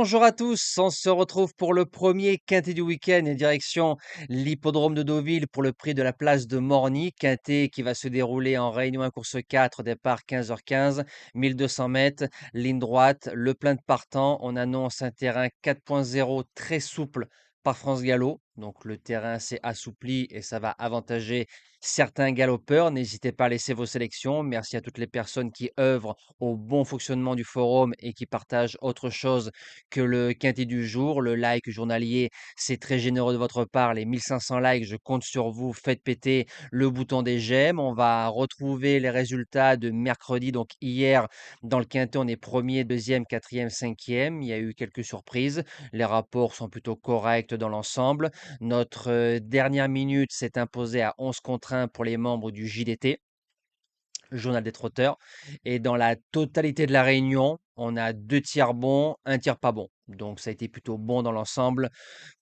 Bonjour à tous, on se retrouve pour le premier quintet du week-end et direction l'hippodrome de Deauville pour le prix de la place de Morny. Quintet qui va se dérouler en Réunion 1 course 4, départ 15h15, 1200 mètres, ligne droite, le plein de partants. On annonce un terrain 4.0 très souple par France Gallo. Donc le terrain s'est assoupli et ça va avantager certains galopeurs. N'hésitez pas à laisser vos sélections. Merci à toutes les personnes qui œuvrent au bon fonctionnement du forum et qui partagent autre chose que le quintet du jour. Le like journalier, c'est très généreux de votre part. Les 1500 likes, je compte sur vous. Faites péter le bouton des j'aime. On va retrouver les résultats de mercredi. Donc hier, dans le quintet, on est premier, deuxième, quatrième, cinquième. Il y a eu quelques surprises. Les rapports sont plutôt corrects dans l'ensemble. Notre dernière minute s'est imposée à 11 contre 1 pour les membres du JDT. Journal des trotteurs. Et dans la totalité de la réunion, on a 2 tiers bons, un tiers pas bon. Donc ça a été plutôt bon dans l'ensemble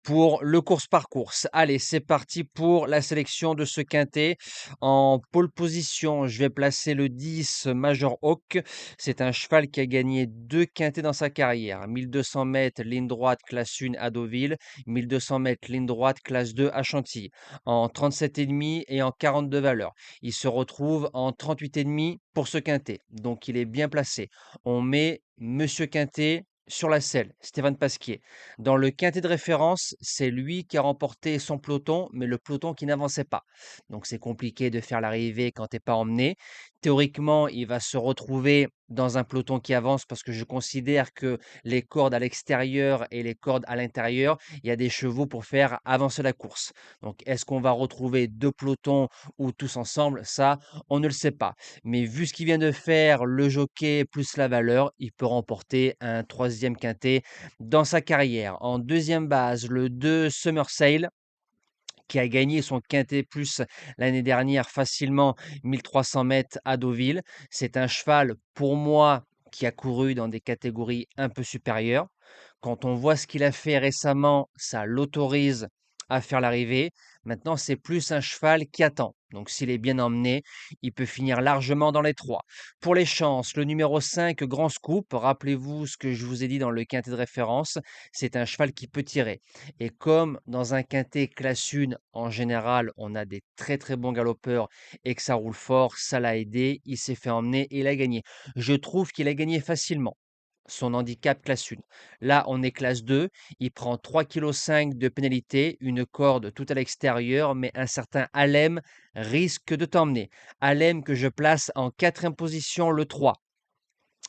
pour le course par course. Allez, c'est parti pour la sélection de ce quintet. En pole position, je vais placer le 10 Major Hawk. C'est un cheval qui a gagné 2 quintets dans sa carrière. 1200 mètres, ligne droite, classe 1 à Deauville. 1200 mètres, ligne droite, classe 2 à Chantilly. En 37,5 et en 42 valeurs. Il se retrouve en 38,5 pour ce quintet. Donc il est bien placé. On met Monsieur Quintet sur la selle, Stéphane Pasquier. Dans le quintet de référence, c'est lui qui a remporté son peloton, mais le peloton qui n'avançait pas. Donc c'est compliqué de faire l'arrivée quand tu n'es pas emmené. Théoriquement, il va se retrouver dans un peloton qui avance parce que je considère que les cordes à l'extérieur et les cordes à l'intérieur, il y a des chevaux pour faire avancer la course. Donc est-ce qu'on va retrouver 2 pelotons ou tous ensemble? Ça, on ne le sait pas. Mais vu ce qu'il vient de faire, le jockey plus la valeur, il peut remporter un troisième quintet dans sa carrière. En deuxième base, le 2 Summer Sale qui a gagné son quintet plus l'année dernière facilement 1300 mètres à Deauville. C'est un cheval, pour moi, qui a couru dans des catégories un peu supérieures. Quand on voit ce qu'il a fait récemment, ça l'autorise à faire l'arrivée. Maintenant, c'est plus un cheval qui attend. Donc, s'il est bien emmené, il peut finir largement dans les trois. Pour les chances, le numéro 5, Grand Scoop, rappelez-vous ce que je vous ai dit dans le quintet de référence, c'est un cheval qui peut tirer. Et comme dans un quintet classe 1, en général, on a des très très bons galopeurs et que ça roule fort, ça l'a aidé, il s'est fait emmener et il a gagné. Je trouve qu'il a gagné facilement son handicap classe 1. Là, on est classe 2. Il prend 3,5 kg de pénalité, une corde tout à l'extérieur, mais un certain Alem risque de t'emmener. Alem que je place en quatrième position, le 3.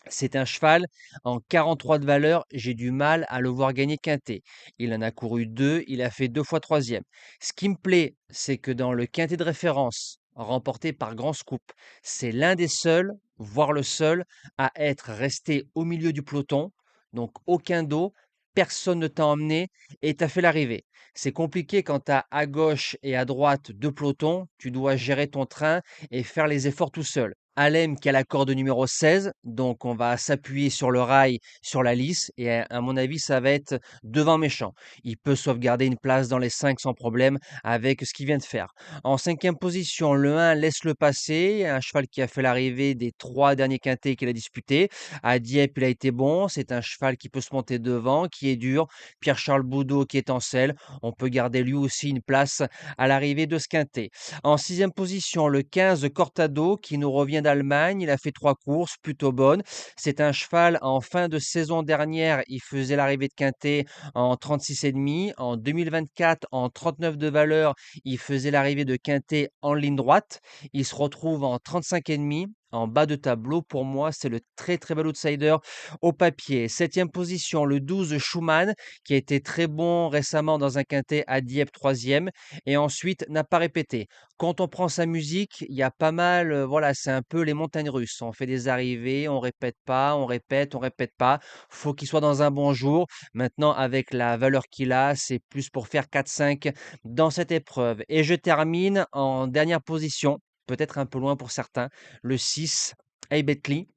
C'est un cheval en 43 de valeur. J'ai du mal à le voir gagner quintet. Il en a couru 2, il a fait 2 fois troisième. Ce qui me plaît, c'est que dans le quintet de référence remporté par Grand Scoop, c'est l'un des seuls, voire le seul, à être resté au milieu du peloton. Donc aucun dos, personne ne t'a emmené et t'as fait l'arrivée. C'est compliqué quand tu as à gauche et à droite deux pelotons, tu dois gérer ton train et faire les efforts tout seul. Alem qui a la corde numéro 16, donc on va s'appuyer sur le rail, sur la lisse, et à mon avis, ça va être devant méchant. Il peut sauvegarder une place dans les 5 sans problème avec ce qu'il vient de faire. En cinquième position, le 1 laisse le passer, un cheval qui a fait l'arrivée des 3 derniers quintets qu'il a disputés. À Dieppe, il a été bon, c'est un cheval qui peut se monter devant, qui est dur. Pierre-Charles Boudot qui est en selle, on peut garder lui aussi une place à l'arrivée de ce quintet. En sixième position, le 15 Cortado qui nous revient d'Allemagne. Il a fait 3 courses plutôt bonnes. C'est un cheval en fin de saison dernière. Il faisait l'arrivée de Quintet en 36,5. En 2024, en 39 de valeur, il faisait l'arrivée de Quintet en ligne droite. Il se retrouve en 35,5. En bas de tableau, pour moi, c'est le très très bel outsider au papier. Septième position, le 12 Schumann, qui a été très bon récemment dans un quintet à Dieppe, troisième, et ensuite n'a pas répété. Quand on prend sa musique, il y a pas mal, voilà, c'est un peu les montagnes russes. On fait des arrivées, on répète pas, on répète pas. Faut qu'il soit dans un bon jour. Maintenant, avec la valeur qu'il a, c'est plus pour faire 4-5 dans cette épreuve. Et je termine en dernière position, peut-être un peu loin pour certains, le 6, Aibetli.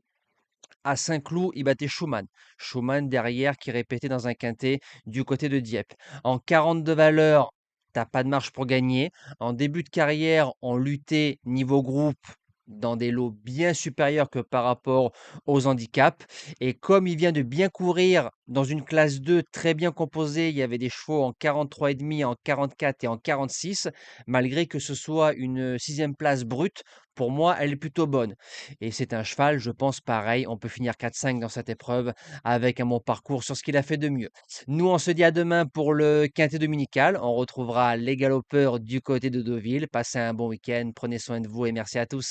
À Saint-Cloud, il battait Schumann. Schumann derrière qui répétait dans un quintet du côté de Dieppe. En 42 valeurs, t'as pas de marge pour gagner. En début de carrière, on luttait niveau groupe. dans des lots bien supérieurs que par rapport aux handicaps. Et comme il vient de bien courir dans une classe 2 très bien composée, il y avait des chevaux en 43,5, en 44 et en 46, malgré que ce soit une sixième place brute, pour moi, elle est plutôt bonne. Et c'est un cheval, je pense, pareil, on peut finir 4-5 dans cette épreuve avec un bon parcours sur ce qu'il a fait de mieux. Nous, on se dit à demain pour le quintet dominical. On retrouvera les galopeurs du côté de Deauville. Passez un bon week-end, prenez soin de vous et merci à tous.